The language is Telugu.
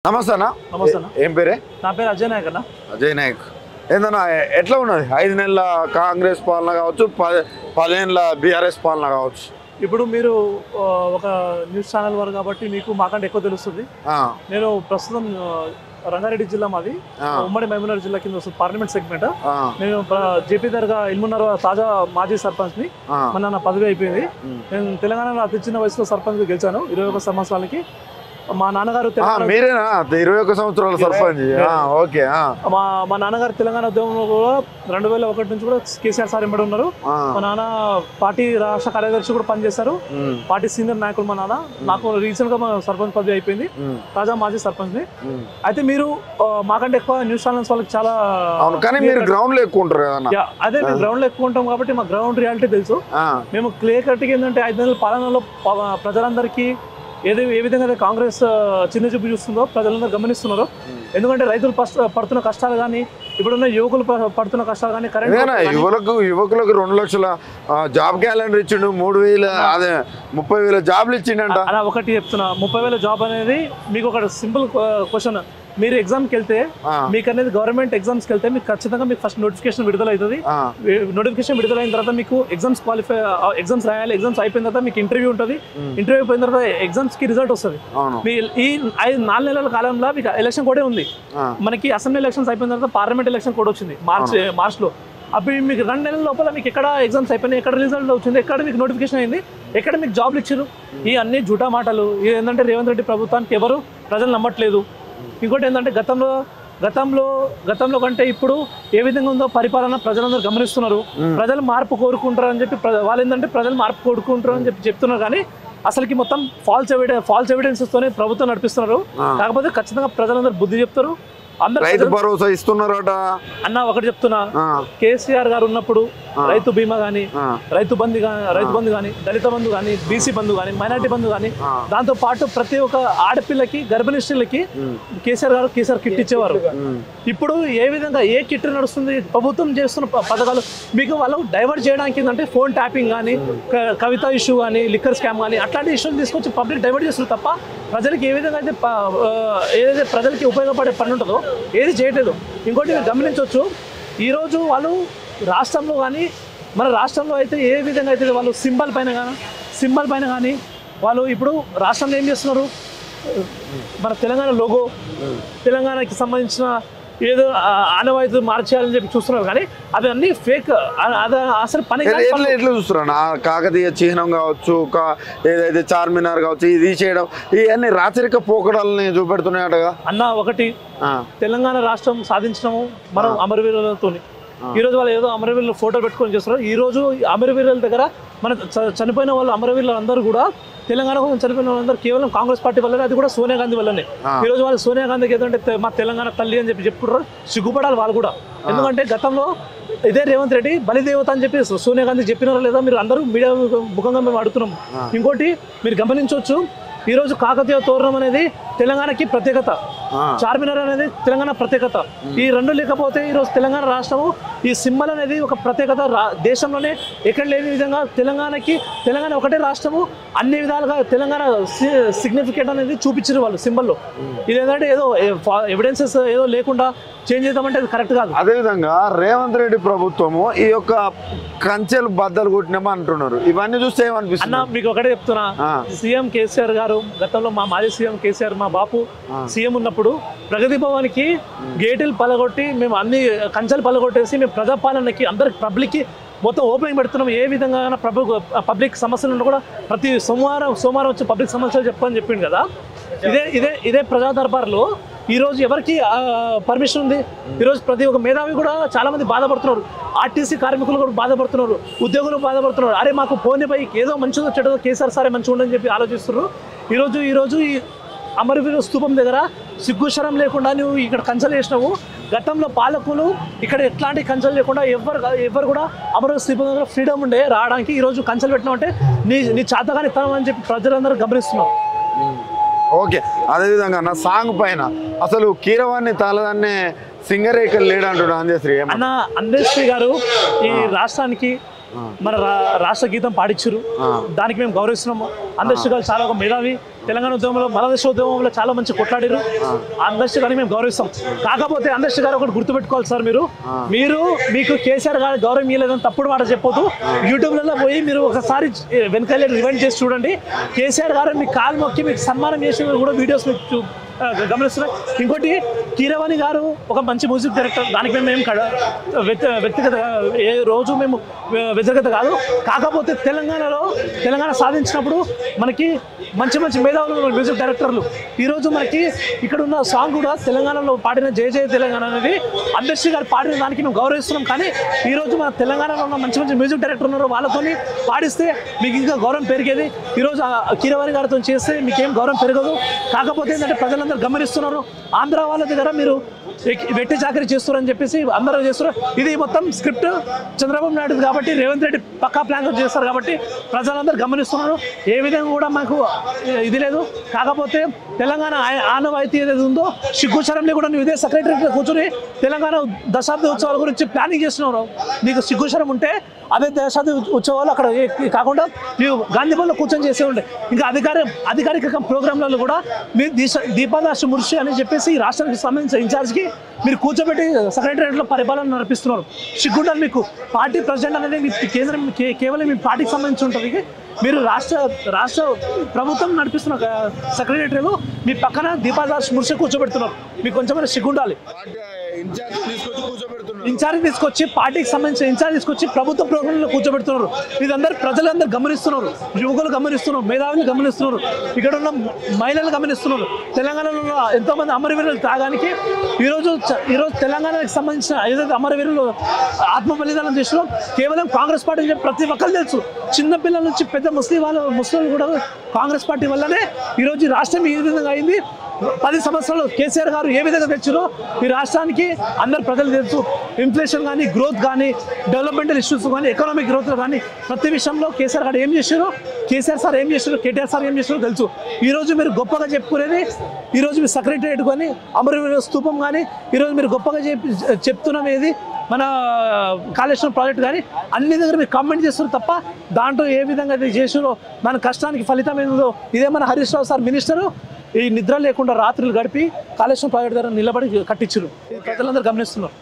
నమస్తే అన్న. నమస్తే అన్న. ఏం పేరే? నా పేరు అజయ్ నాయక్ అన్న. అజయ్ నాయక్. ఏందన్నా ఎట్లా ఉన్నది 5 నెలల కాంగ్రెస్ పాలన కావచ్చు, 10 ఏళ్ళ బీఆర్ఎస్ పాలన కావచ్చు? ఇప్పుడు మీరు ఒక న్యూస్ ఛానల్ వారు కాబట్టి మీకు మాకంటే ఎక్కువ తెలుస్తుంది. నేను ప్రస్తుతం రంగారెడ్డి జిల్లా మాది, ఉమ్మడి మహబూబ్నగర్ జిల్లా కింద వస్తుంది పార్లమెంట్ సెగ్మెంట్. నేను జేపీ దర్గా ఇల్మున్నర్ తాజా మాజీ సర్పంచ్ ని. మన నా పదవి అయిపోయింది. నేను తెలంగాణలో అతి చిన్న వయసులో సర్పంచ్ గెలిచాను 21 సంవత్సరాలకి. మా నాన్నగారు 21 సంవత్సరాల సర్పంచ్. ఓకే. మా నాన్నగారు తెలంగాణ ఉద్యమంలో కూడా 2001 నుంచి కూడా కేసీఆర్ సార్ ఎంబడి ఉన్నారు. మా నాన్న పార్టీ రాష్ట్ర కార్యదర్శి కూడా పనిచేశారు. పార్టీ సీనియర్ నాయకులు మా నాన్న. నాకు రీసెంట్ గా మా సర్పంచ్ పదవి అయిపోయింది, తాజా మాజీ సర్పంచ్ ని. అయితే మీరు మాకంటే ఎక్కువ న్యూస్ ఛానల్స్ వాళ్ళకి చాలా గ్రౌండ్ లో ఎక్కువ ఉంటారు కదా. అదే మేము గ్రౌండ్ లో ఎక్కువ ఉంటాం కాబట్టి మా గ్రౌండ్ రియాలిటీ తెలుసు. మేము క్లియర్ కట్ గా ఏంటంటే 5 నెలల పాలనలో ప్రజలందరికీ ఏ విధంగా కాంగ్రెస్ చిన్న చూపు చూస్తుందో ప్రజలందరూ గమనిస్తున్నారు. ఎందుకంటే రైతులు పడుతున్న కష్టాలు కానీ, ఇప్పుడున్న యువకులు పడుతున్న కష్టాలు కానీ, యువకులకు 2 లక్షల జాబ్ క్యాలెండర్ ఇచ్చిండు, 3,000 అదే 30,000 జాబ్లు ఇచ్చిండంట. అలా ఒకటి చెప్తున్నా, 30,000 జాబ్ అనేది మీకు ఒక సింపుల్ క్వశ్చన్. మీరు ఎగ్జామ్కి వెళ్తే మీకు అనేది గవర్నమెంట్ ఎగ్జామ్స్కి వెళ్తే మీకు ఖచ్చితంగా మీకు ఫస్ట్ నోటిఫికేషన్ విడుదల అవుతుంది. నోటిఫికేషన్ విడుదలైన తర్వాత మీకు ఎగ్జామ్స్ రాయాలి. ఎగ్జామ్స్ అయిపోయిన తర్వాత మీకు ఇంటర్వ్యూ ఉంటుంది. ఇంటర్వ్యూ అయిపోయిన తర్వాత ఎగ్జామ్స్ కి రిజల్ట్ వస్తుంది. ఈ 4 నెలల కాలంలో మీకు ఎలక్షన్ కోడే ఉంది. మనకి అసెంబ్లీ ఎలక్షన్స్ అయిపోయిన తర్వాత పార్లమెంట్ ఎలక్షన్ కోడ్ వచ్చింది మార్చ్ లో. అప్పుడు మీకు 2 నెలల లోపల మీకు ఎక్కడ ఎగ్జామ్స్ అయిపోయినాయి, ఎక్కడ రిజల్ట్ వచ్చింది, ఎక్కడ మీకు నోటిఫికేషన్ అయింది, ఎక్కడ మీకు జాబ్లు ఇచ్చారు. ఈ అన్ని జూటా మాటలు. ఏంటంటే రేవంత్ రెడ్డి ప్రభుత్వానికి ఎవరు ప్రజలు నమ్మట్లేదు. ఇంకోటి ఏంటంటే గతంలో కంటే ఇప్పుడు ఏ విధంగా ఉందో పరిపాలన ప్రజలందరూ గమనిస్తున్నారు. ప్రజలు మార్పు కోరుకుంటారు అని చెప్పి వాళ్ళు ఏంటంటే ప్రజలు మార్పు కోరుకుంటారు అని చెప్పి చెప్తున్నారు. కానీ అసలుకి మొత్తం ఫాల్స్ ఎవిడెన్సెస్ తోనే ప్రభుత్వం నడిపిస్తున్నారు. కాకపోతే ఖచ్చితంగా ప్రజలందరూ బుద్ధి చెప్తారు. రైతు భరోసా ఇస్తున్నారట అన్న. ఒకటి చెప్తున్నా, కేసీఆర్ గారు ఉన్నప్పుడు రైతు బీమా కానీ, రైతు బంధు కానీ, దళిత బంధు కానీ, బీసీ బంధు కానీ, మైనార్టీ బంధు కానీ, దాంతో పాటు ప్రతి ఒక్క ఆడపిల్లకి, గర్భిణీ స్త్రీలకి కేసీఆర్ కిట్ ఇచ్చేవారు. ఇప్పుడు ఏ విధంగా ఏ కిట్ నడుస్తుంది? ప్రభుత్వం చేస్తున్న పథకాలు మీకు వాళ్ళు డైవర్ట్ చేయడానికి ఏంటంటే ఫోన్ ట్యాపింగ్ కానీ, కవిత ఇష్యూ కానీ, లిక్కర్ స్కామ్ కానీ, అట్లాంటి ఇష్యూలు తీసుకొచ్చి పబ్లిక్ డైవర్ట్ చేస్తున్నారు తప్ప ప్రజలకి ఏ విధంగా అయితే ఏదైతే ప్రజలకి ఉపయోగపడే పని ఉంటుందో ఏది చేయట్లేదు. ఇంకోటి మీరు గమనించవచ్చు, ఈరోజు వాళ్ళు రాష్ట్రంలో కానీ, మన రాష్ట్రంలో అయితే ఏ విధంగా అయితే వాళ్ళు సింబల్ పైన కానీ వాళ్ళు ఇప్పుడు రాష్ట్రంలో ఏం చేస్తున్నారు? మన తెలంగాణ లోగో, తెలంగాణకి సంబంధించిన ఏదో ఆనవాయితీ మార్చేయాలని చెప్పి చూస్తున్నారు. కానీ అవి అన్ని ఫేక్. అది అసలు పని ఎట్లా చూస్తున్నారు? కాకతీయ చిహ్నం కావచ్చు, ఏదైతే చార్మినార్ కావచ్చు, ఇది చేయడం ఇవన్నీ రాచరిక పోకడాలని చూపెడుతున్నాయటగా అన్న. ఒకటి, తెలంగాణ రాష్ట్రం సాధించడము మనం అమరవీరులతో. ఈ రోజు వాళ్ళు ఏదో అమరవీరులు ఫోటో పెట్టుకొని చేస్తున్నారు. ఈ రోజు అమరవీరుల దగ్గర మన చనిపోయిన వాళ్ళు అమరవీరులు అందరూ కూడా తెలంగాణ కోసం చనిపోయిన వాళ్ళందరూ కేవలం కాంగ్రెస్ పార్టీ వల్లనే, అది కూడా సోనియా గాంధీ వల్లనే. ఈ రోజు వాళ్ళు సోనియా గాంధీకి ఏదంటే మా తెలంగాణ తల్లి అని చెప్పి చెప్పుకుంటారు. సిగ్గుపడాలి వాళ్ళు కూడా. ఎందుకంటే గతంలో ఇదే రేవంత్ రెడ్డి బలిదేవత అని చెప్పి సోనియా గాంధీ చెప్పినారా లేదా మీరు అందరూ మీడియా ముఖంగా మేము అడుగుతున్నాం. ఇంకోటి మీరు గమనించవచ్చు, ఈ రోజు కాకతీయ తోరణం అనేది తెలంగాణకి ప్రత్యేకత, చార్మినార్ అనేది తెలంగాణ ప్రత్యేకత. ఈ రెండు లేకపోతే ఈరోజు తెలంగాణ రాష్ట్రము, ఈ సింబల్ అనేది ఒక ప్రత్యేకత. దేశంలోనే ఎక్కడ లేని విధంగా తెలంగాణ ఒకటే రాష్ట్రము, అన్ని విధాలుగా తెలంగాణ సిగ్నిఫికెంట్ అనేది చూపించారు వాళ్ళు సింబల్లో. ఇదేంటంటే ఏదో ఎవిడెన్సెస్ ఏదో లేకుండా చేంజ్ చేద్దామంటే అది కరెక్ట్ కాదు. అదేవిధంగా రేవంత్ రెడ్డి ప్రభుత్వము ఈ యొక్క కంచెలు బద్దలు కొట్టినామా అంటున్నారు. ఇవన్నీ చూస్తే ఏమనిపిస్తుంది అన్న? మీకు ఒకటే చెప్తున్నా, సీఎం కేసీఆర్ గారు గతంలో మా మాజీ సీఎం కేసీఆర్, మా బాపు సీఎం ఉన్నప్పుడు ప్రగతి భవన్కి గేట్లు పలగొట్టి మేము అన్ని కంచెలు పలగొట్టేసి మేము ప్రజాపాలనకి అందరికి పబ్లిక్కి మొత్తం ఓపెనింగ్ పెడుతున్నాం. ఏ విధంగా పబ్లిక్ సమస్యలు ఉన్నా కూడా ప్రతి సోమవారం వచ్చి పబ్లిక్ సమస్యలు చెప్పని చెప్పింది కదా. ఇదే ప్రజా దర్బార్లో ఈరోజు ఎవరికి పర్మిషన్ ఉంది? ఈరోజు ప్రతి ఒక్క మేధావి కూడా చాలా మంది బాధపడుతున్నారు. ఆర్టీసీ కార్మికులు కూడా బాధపడుతున్నారు, ఉద్యోగులు బాధపడుతున్నారు. అరే మాకు పోనీపై ఏదో మంచిదో చెడదో కేసీఆర్ సారే మంచిగా ఉండని చెప్పి ఆలోచిస్తున్నారు. ఈరోజు ఈ అమరవీరుల స్తూపం దగ్గర సిగ్గుశరం లేకుండా నువ్వు ఇక్కడ కంచెలు వేసినావు. గతంలో పాలకులు ఇక్కడ ఎట్లాంటి కంచెలు లేకుండా ఎవరు కూడా అమరవీరుల స్తూపం దగ్గర ఫ్రీడమ్ ఉండే రావడానికి. ఈరోజు కంచెలు పెట్టినామంటే నీ చేతగాని తనం అని చెప్పి ప్రజలందరూ గమనిస్తున్నారు. ఓకే. అదేవిధంగా నా సాంగ్ పైన అసలు కీరవాణి తాళదాన్నే సింగరేఖలు లేడంటున్నా అందశ్రీ అన్న. అందశ్రీ గారు ఈ రాష్ట్రానికి మన రాష్ట్ర గీతం పాడించారు, దానికి మేము గౌరవిస్తున్నాము. అందర్శి గారు చాలా ఒక మేధావి, తెలంగాణ ఉద్యమంలో మలదశ ఉద్యమంలో చాలా మంచి కొట్లాడారు. అందర్శి గారిని మేము గౌరవిస్తాం. కాకపోతే అందర్శి గారు ఒకటి గుర్తుపెట్టుకోవాలి సార్, మీకు కేసీఆర్ గారు గౌరవం ఇవ్వలేదని తప్పుడు మాట చెప్పొద్దు. యూట్యూబ్లలో పోయి మీరు ఒకసారి వెనకాల రివైండ్ చేసి చూడండి. కేసీఆర్ గారు మీకు కాలు మొక్కి మీకు సన్మానం చేసిన కూడా వీడియోస్ మీకు గమనిస్తున్నాయి. ఇంకోటి కీరవాణి గారు ఒక మంచి మ్యూజిక్ డైరెక్టర్, దానికి మేము వ్యక్తిగత ఏ రోజు మేము వ్యతిరేకత కాదు. కాకపోతే తెలంగాణ సాధించినప్పుడు మనకి మంచి మేధావులు మ్యూజిక్ డైరెక్టర్లు. ఈరోజు మనకి ఇక్కడ ఉన్న సాంగ్ కూడా తెలంగాణలో పాడిన జయ జయ తెలంగాణ అనేది అందర్శి గారు పాడిన దానికి మేము గౌరవిస్తున్నాం. కానీ ఈరోజు మన తెలంగాణలో ఉన్న మంచి మ్యూజిక్ డైరెక్టర్ ఉన్నారు, వాళ్ళతో పాడిస్తే మీకు ఇంకా గౌరవం పెరిగేది. ఈరోజు కీరవాణి గారితో చేస్తే మీకేం గౌరవం పెరగదు. కాకపోతే ఏంటంటే ప్రజలందరూ గమనిస్తున్నారు, ఆంధ్ర వాళ్ళ దగ్గర మీరు వెట్టి చాకరీ చేస్తున్నారని చెప్పేసి అందరూ చేస్తున్నారు. ఇది మొత్తం స్క్రిప్ట్ చంద్రబాబు నాయుడు కాబట్టి, రేవంత్ రెడ్డి పక్కా ప్లాన్ చేస్తారు కాబట్టి ప్రజలందరూ గమనిస్తున్నారు. ఏ విధంగా కూడా మాకు ఇది లేదు. కాకపోతే తెలంగాణ ఆనవాయితీ ఏదైతే ఉందో సిగ్గుచరంలో కూడా నువ్వు ఇదే సెక్రటరీలో కూర్చొని తెలంగాణ దశాబ్ది ఉత్సవాల గురించి ప్లానింగ్ చేస్తున్నావు. నీకు సిగ్గుచరం ఉంటే అదే దశాబ్ది ఉత్సవాలు అక్కడ కాకుండా నీవు గాంధీభవన్లో కూర్చొని చేసే ఉండే. ఇంకా అధికారిక ప్రోగ్రాంలలో కూడా మీరు దీపాదాస్ ముర్షి అని చెప్పేసి ఈ రాష్ట్రానికి సంబంధించిన ఇన్ఛార్జ్కి మీరు కూర్చోబెట్టి సెక్రటరియట్లో పరిపాలన నడిపిస్తున్నారు. సిగ్గుండాలి మీకు. పార్టీ ప్రెసిడెంట్ అనేది మీ కేంద్రం కేవలం మీ పార్టీకి సంబంధించి ఉంటుంది. మీరు రాష్ట్ర ప్రభుత్వం నడిపిస్తున్న సెక్రటరీలో మీ పక్కన దీపాదాస్ ముర్షి కూర్చోబెడుతున్నారు. మీకు కొంచెమైనా సిగ్గుండాలి. ఇన్ఛార్జ్ తీసుకొచ్చి పార్టీకి సంబంధించిన ఇన్ఛార్జ్ తీసుకొచ్చి ప్రభుత్వ ప్రోగ్రాంలో కూర్చోబెడుతున్నారు. ఇదందరూ ప్రజలందరూ గమనిస్తున్నారు, యువకులు గమనిస్తున్నారు, మేధావులు గమనిస్తున్నారు, ఇక్కడ ఉన్న మహిళలు గమనిస్తున్నారు. తెలంగాణలో ఎంతోమంది అమరవీరులు త్యాగానికి ఈరోజు తెలంగాణకి సంబంధించిన ఏదైతే అమరవీరులు ఆత్మ బలిదానం చేసినా కేవలం కాంగ్రెస్ పార్టీ అని చెప్పి ప్రతి ఒక్కరు తెలుసు. చిన్నపిల్లల నుంచి పెద్ద ముస్లింలు కూడా కాంగ్రెస్ పార్టీ వల్లనే ఈరోజు ఈ రాష్ట్రం ఈ విధంగా అయింది. 10 సంవత్సరాలు కేసీఆర్ గారు ఏ విధంగా తెచ్చారో ఈ రాష్ట్రానికి అందరు ప్రజలు తెలుసు. ఇన్ఫ్లేషన్ కానీ, గ్రోత్ కానీ, డెవలప్మెంటల్ ఇష్యూస్ కానీ, ఎకనామిక్ గ్రోత్ కానీ ప్రతి విషయంలో కేసీఆర్ గారు ఏం చేశారో, కేసీఆర్ సార్ ఏం చేశారో, కేటీఆర్ సార్ ఏం చేశారో తెలుసు. ఈరోజు మీరు గొప్పగా చెప్పుకునేది ఈరోజు మీ సెక్రటరియట్ కానీ, అమరవీరుల స్తూపం కానీ ఈరోజు మీరు గొప్పగా చెప్తున్నాం. ఏది మన కాళేశ్వరం ప్రాజెక్ట్ కానీ అన్ని దగ్గర మీరు కామెంట్ చేస్తారు తప్ప దాంట్లో ఏ విధంగా అది చేసారో మన కష్టానికి ఫలితం ఏందో ఇదే మన హరీష్ రావు సార్ మినిస్టరు ఈ నిద్ర లేకుండా రాత్రులు గడిపి కాళేశ్వరం ప్రాజెక్ట్ దగ్గర నిలబడి కట్టించారు. ప్రజలందరూ గమనిస్తున్నారు.